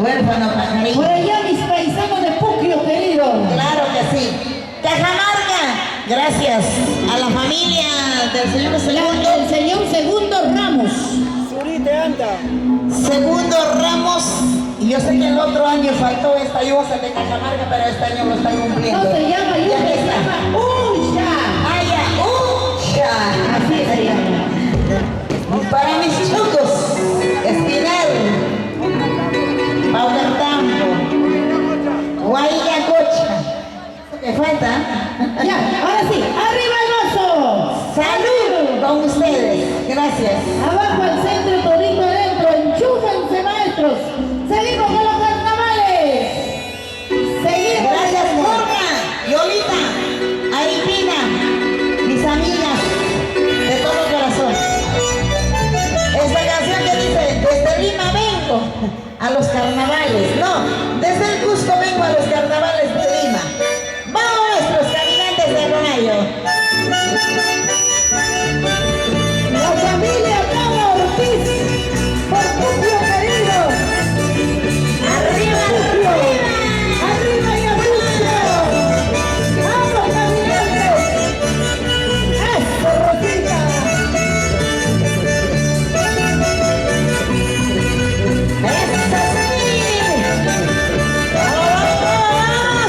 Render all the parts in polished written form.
huérfano pajarín. Por allá mis paisanos de Puquio, querido. Claro que sí. Cajamarca, gracias a la familia del señor Segundo. El señor Segundo Ramos. Segundo Ramos. Y yo sé que el otro año faltó esta yusa de Cajamarca, pero este año lo están cumpliendo. No se llama Ya yuca, se está. llama Ucha. ¡Ay, ya! Así se llama. Para mis chucos, Espinal, Paucartambo, Guayacocha. ¿Qué falta? Ya, ahora sí, arriba el vaso. ¡Salud con ustedes! Gracias. Abajo al centro, todito adentro. Enchúfense, maestros. Seguimos con los carnavales. Seguimos. Gracias, Jorge, Yolita, Aripina, mis amigas de todo corazón. Esta canción que dice, desde Lima vengo a los carnavales. No, desde el Cusco vengo a los carnavales de Lima. ¡Vamos nuestros caminantes de Ronayo! La familia Cabo Ortiz. Por Puquio, querido. ¡Arriba, arriba! Arriba y abajo. ¡Vamos, caminantes! ¡Eso, Rosita! ¡Eso sí! ¡Vamos!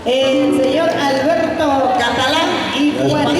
El